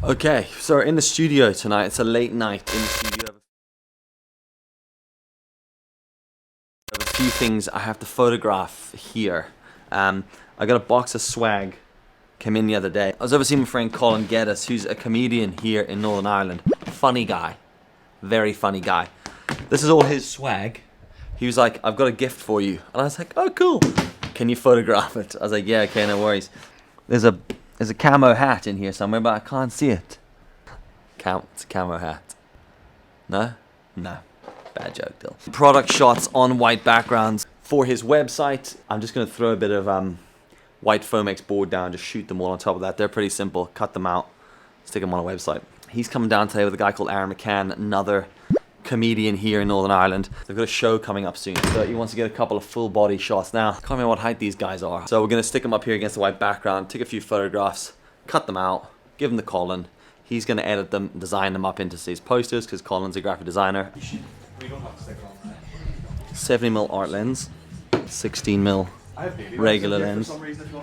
Okay, so we're in the studio tonight. It's a late night in the studio. I have a few things I have to photograph here. I got a box of swag. Came in the other day. I was over seeing my friend Colin Geddis, who's a comedian here in Northern Ireland. Funny guy. Very funny guy. This is all his swag. He was like, I've got a gift for you. And I was like, oh cool. Can you photograph it? I was like, yeah, okay, no worries. There's a camo hat in here somewhere, but I can't see it. It's a camo hat. No? No. Bad joke, Dill. Product shots on white backgrounds for his website. I'm just going to throw a bit of white Fomex board down, just shoot them all on top of that. They're pretty simple. Cut them out, stick them on a website. He's coming down today with a guy called Aaron McCann, another comedian here in Northern Ireland. They've got a show coming up soon, so he wants to get a couple of full body shots. Now, I can't remember what height these guys are. So we're going to stick them up here against the white background, take a few photographs, cut them out, give them to Colin. He's going to edit them, design them up into these posters, because Colin's a graphic designer. We don't have to stick it on there. 70mm art lens, 16mm regular lens,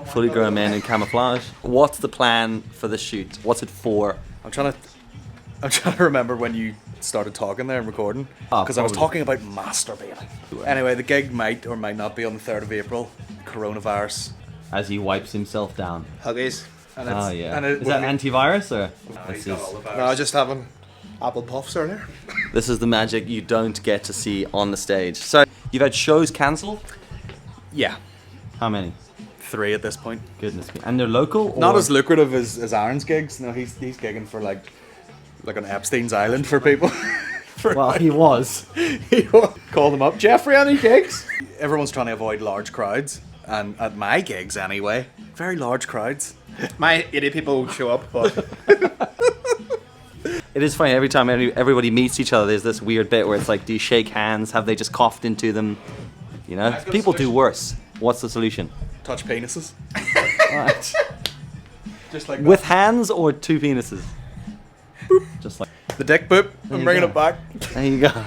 fully grown men in camouflage. What's the plan for the shoot? What's it for? I'm trying to remember when you started talking there and recording, because I was talking about masturbating. Anyway, the gig might or might not be on the 3rd of April. Coronavirus. As he wipes himself down. Huggies. And Oh yeah. Is that antivirus or? No, I was just having apple puffs earlier. This is the magic you don't get to see on the stage. So you've had shows cancelled? Yeah. How many? 3 at this point. Goodness me. And they're local? Or? Not as lucrative as Aaron's gigs. No, he's gigging for like on Epstein's Island for people. Well, he was. Called them up. Jeffrey, any gigs? Everyone's trying to avoid large crowds. And at my gigs anyway, very large crowds. My 80 people show up, but It is funny, every time everybody meets each other, there's this weird bit where it's like, do you shake hands? Have they just coughed into them? You know? People do worse. What's the solution? Touch penises. Right. Just like With hands or 2 penises? Boop. Just like the dick boop. I'm bringing it back. There you go.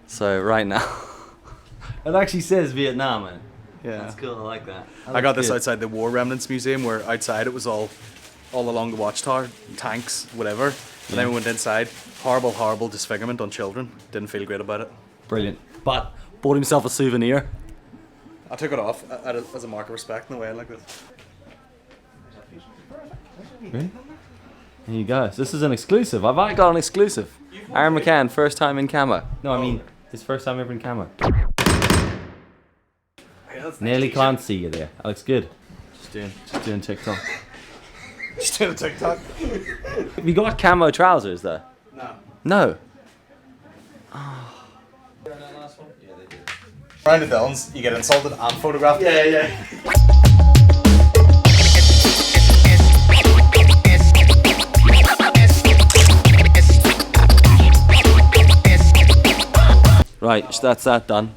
So right now, it actually says Vietnam, man. Yeah. That's cool. I like that. I got this outside the War Remnants Museum, where outside it was all along the watchtower, tanks, whatever. And then we went inside. Horrible disfigurement on children. Didn't feel great about it. Brilliant. But bought himself a souvenir. I took it off as a mark of respect in a way like this. Really? There you go. So this is an exclusive. I got an exclusive. Aaron McCann, first time in camo. No, I mean his first time ever in camo. Nearly can't see you there. That looks good. Just doing TikTok. Just doing a TikTok. Have you got camo trousers though? No. No. Round the villains, you get insulted and photographed. Yeah. Right, so that's that done.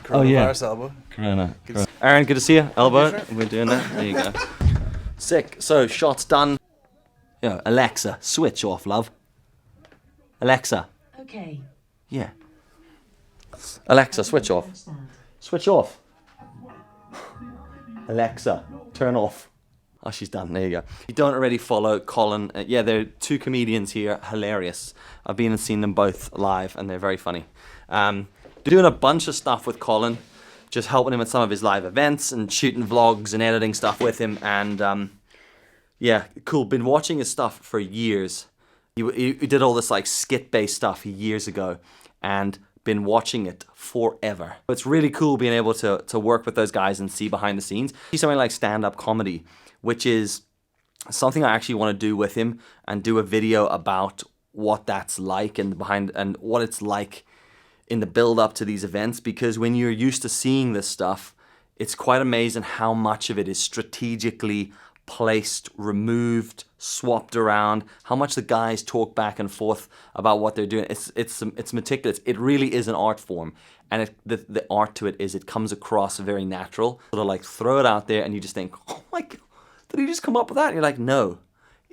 Coronavirus elbow. Corona. Aaron, good to see you. Elbow. We're doing that. There you go. Sick. So shots done. Yeah, Alexa, switch off, love. Alexa. Okay. Yeah. Alexa, switch off. Switch off. Alexa, turn off. Oh, she's done. There you go. If you don't already follow Colin, yeah, there are 2 comedians here. Hilarious. I've been and seen them both live, and they're very funny. They're doing a bunch of stuff with Colin, just helping him at some of his live events and shooting vlogs and editing stuff with him. And yeah, cool. Been watching his stuff for years. He did all this like skit-based stuff years ago, and been watching it forever. It's really cool being able to work with those guys and see behind the scenes. See something like stand-up comedy, which is something I actually want to do with him and do a video about what that's like and what it's like in the build up to these events, because when you're used to seeing this stuff, it's quite amazing how much of it is strategically placed, removed, swapped around, how much the guys talk back and forth about what they're doing. It's meticulous. It really is an art form, and the art to it is it comes across very natural. Sort of like throw it out there, and you just think, oh my god, did he just come up with that? And you're like, no,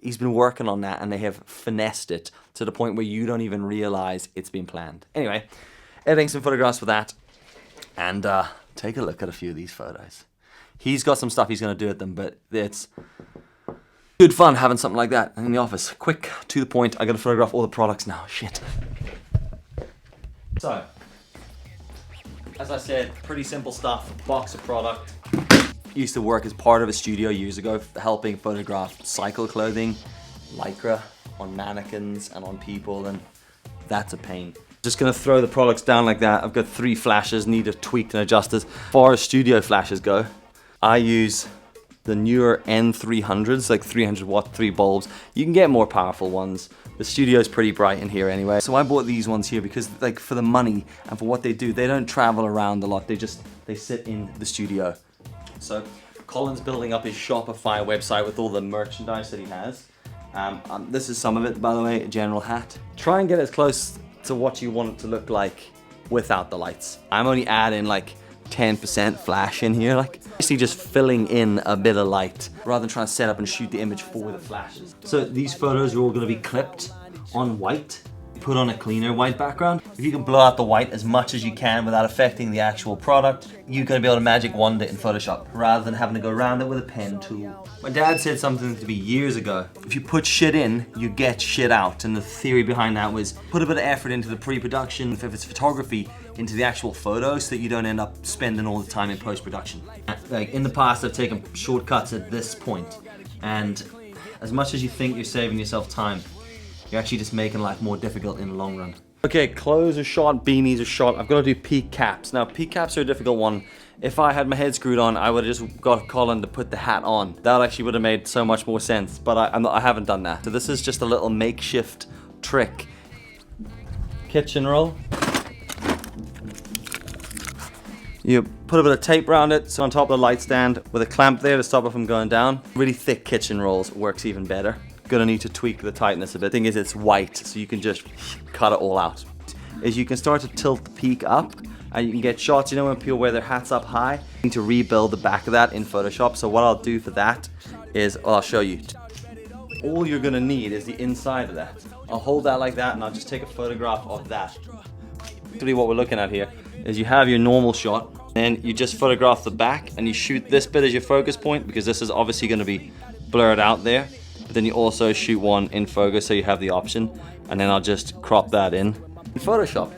he's been working on that, and they have finessed it to the point where you don't even realize it's been planned. Anyway, editing some photographs for that, and take a look at a few of these photos. He's got some stuff he's going to do at them, but it's good fun having something like that in the office. Quick, to the point. I got to photograph all the products now. Shit. So, as I said, pretty simple stuff. Box of product. Used to work as part of a studio years ago, helping photograph cycle clothing, lycra, on mannequins and on people, and that's a pain. Just gonna throw the products down like that. I've got 3 flashes, need to tweak and adjust as far as studio flashes go. I use the newer N300s, like 300 watt, 3 bulbs. You can get more powerful ones. The studio's pretty bright in here anyway. So I bought these ones here because, like, for the money and for what they do, they don't travel around a lot. They sit in the studio. So Colin's building up his Shopify website with all the merchandise that he has. This is some of it, by the way, a general hat. Try and get as close to what you want it to look like without the lights. I'm only adding like 10% flash in here, like basically just filling in a bit of light rather than trying to set up and shoot the image for the flashes. So these photos are all going to be clipped on white, put on a cleaner white background. If you can blow out the white as much as you can without affecting the actual product, you're going to be able to magic wand it in Photoshop rather than having to go around it with a pen tool. My dad said something to me years ago: if you put shit in, you get shit out. And the theory behind that was put a bit of effort into the pre-production, if it's photography, into the actual photos so that you don't end up spending all the time in post-production. Like in the past, I've taken shortcuts at this point, and as much as you think you're saving yourself time, you're actually just making life more difficult in the long run. Okay, clothes are shot, beanies are shot. I've got to do peak caps. Now, peak caps are a difficult one. If I had my head screwed on, I would have just got Colin to put the hat on. That actually would have made so much more sense, but I haven't done that. So this is just a little makeshift trick. Kitchen roll. You put a bit of tape around it, so on top of the light stand with a clamp there to stop it from going down. Really thick kitchen rolls works even better. Gonna need to tweak the tightness a bit. Thing is, it's white, so you can just cut it all out. Is you can start to tilt the peak up, and you can get shots, you know, when people wear their hats up high. You need to rebuild the back of that in Photoshop. So what I'll do for that is, I'll show you. All you're gonna need is the inside of that. I'll hold that like that, and I'll just take a photograph of that. Actually, what we're looking at here is you have your normal shot, and you just photograph the back, and you shoot this bit as your focus point, because this is obviously gonna be blurred out there. But then you also shoot one in focus, so you have the option, and then I'll just crop that in Photoshop.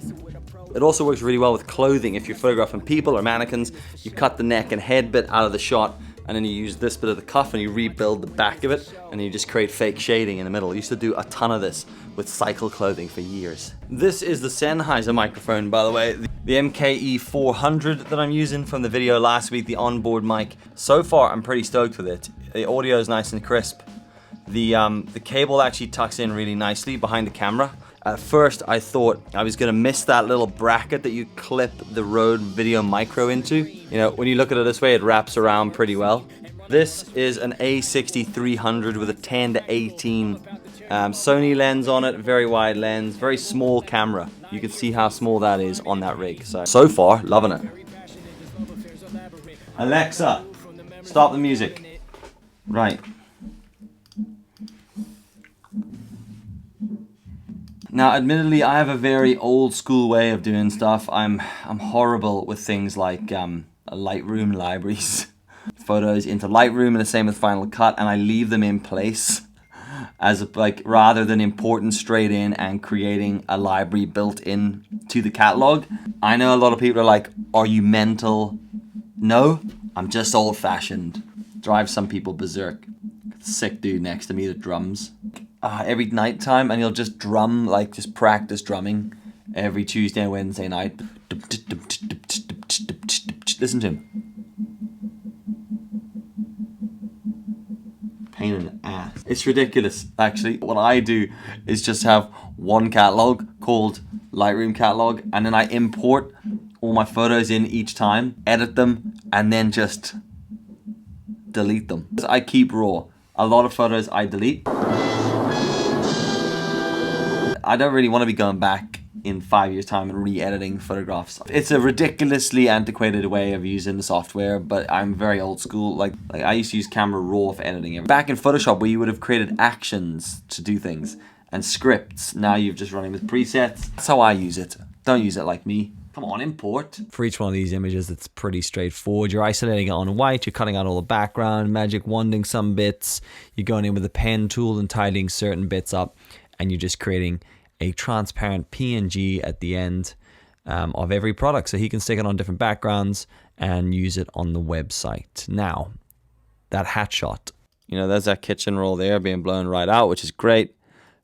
It also works really well with clothing. If you're photographing people or mannequins, you cut the neck and head bit out of the shot, and then you use this bit of the cuff and you rebuild the back of it, and you just create fake shading in the middle. I used to do a ton of this with cycle clothing for years. This is the Sennheiser microphone, by the way. The MKE 400 that I'm using from the video last week, the onboard mic. So far, I'm pretty stoked with it. The audio is nice and crisp. The cable actually tucks in really nicely behind the camera. At first, I thought I was gonna miss that little bracket that you clip the Rode Video Micro into. You know, when you look at it this way, it wraps around pretty well. This is an A6300 with a 10 to 18 Sony lens on it, very wide lens, very small camera. You can see how small that is on that rig. So far, loving it. Alexa, stop the music. Right. Now, admittedly, I have a very old school way of doing stuff. I'm horrible with things like Lightroom libraries, photos into Lightroom, and the same with Final Cut, and I leave them in place as like rather than importing straight in and creating a library built in to the catalog. I know a lot of people are like, "Are you mental?" No, I'm just old-fashioned. Drives some people berserk. Sick dude next to me that drums. Every night time, and he'll just drum, like just practice drumming every Tuesday and Wednesday night. Listen to him. Pain in the ass. It's ridiculous, actually. What I do is just have one catalog called Lightroom catalog, and then I import all my photos in each time, edit them, and then just delete them. I keep raw. A lot of photos I delete. I don't really want to be going back in 5 years' time and re-editing photographs. It's a ridiculously antiquated way of using the software, but I'm very old school. Like I used to use Camera Raw for editing. Back in Photoshop, where you would have created actions to do things and scripts, now you're just running with presets. That's how I use it. Don't use it like me. Come on, import. For each one of these images, it's pretty straightforward. You're isolating it on white, you're cutting out all the background, magic wanding some bits, you're going in with the pen tool and tidying certain bits up, and you're just creating a transparent PNG at the end of every product, so he can stick it on different backgrounds and use it on the website. Now, that hat shot, you know, there's that kitchen roll there being blown right out, which is great.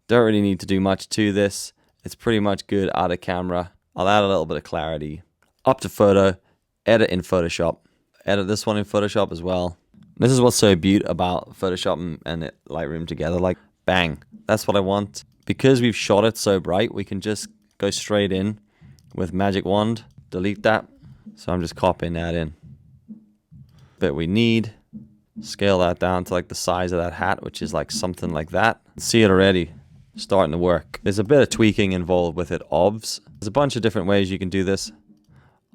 Don't really need to do much to this. It's pretty much good out of camera. I'll add a little bit of clarity. Up to photo, edit in Photoshop. Edit this one in Photoshop as well. This is what's so beautiful about Photoshop and Lightroom together. Like, bang, that's what I want. Because we've shot it so bright, we can just go straight in with magic wand, delete that. So I'm just copying that in. Bit we need, scale that down to like the size of that hat, which is like something like that. See it already starting to work. There's a bit of tweaking involved with it, obvs. There's a bunch of different ways you can do this.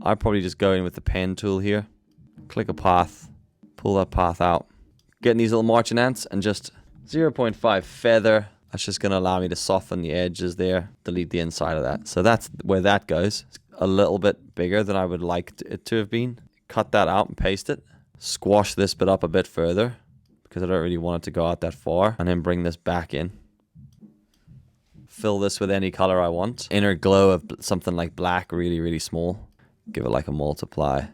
I'd probably just go in with the pen tool here, click a path, pull that path out, getting these little marching ants and just 0.5 feather. That's just going to allow me to soften the edges there, delete the inside of that. So that's where that goes. It's a little bit bigger than I would like it to have been. Cut that out and paste it. Squash this bit up a bit further because I don't really want it to go out that far. And then bring this back in. Fill this with any color I want. Inner glow of something like black, really, really small. Give it like a multiply.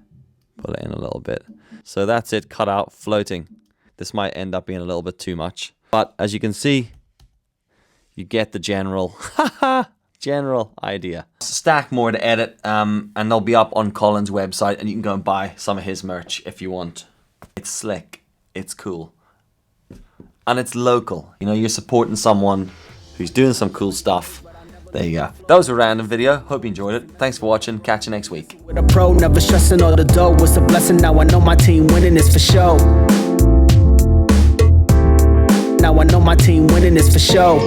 Pull it in a little bit. So that's it, cut out, floating. This might end up being a little bit too much. But as you can see, you get the general idea. Stack more to edit, and they'll be up on Colin's website, and you can go and buy some of his merch if you want. It's slick, it's cool, and it's local. You know, you're supporting someone who's doing some cool stuff. There you go. That was a random video. Hope you enjoyed it. Thanks for watching. Catch you next week. With a pro, never stressing all the dough. It's a blessing. Now I know my team winning is for show. Now I know my team winning is for show.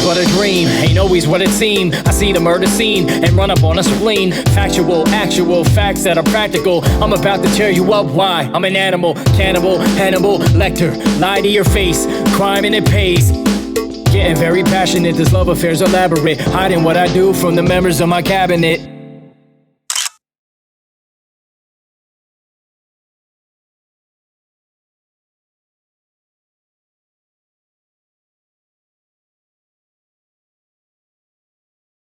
But a dream ain't always what it seemed. I see the murder scene and run up on a spleen. Factual, actual facts that are practical. I'm about to tear you up. Why? I'm an animal, cannibal, Hannibal Lecter. Lie to your face, crime and it pays. Getting very passionate, this love affair's elaborate. Hiding what I do from the members of my cabinet.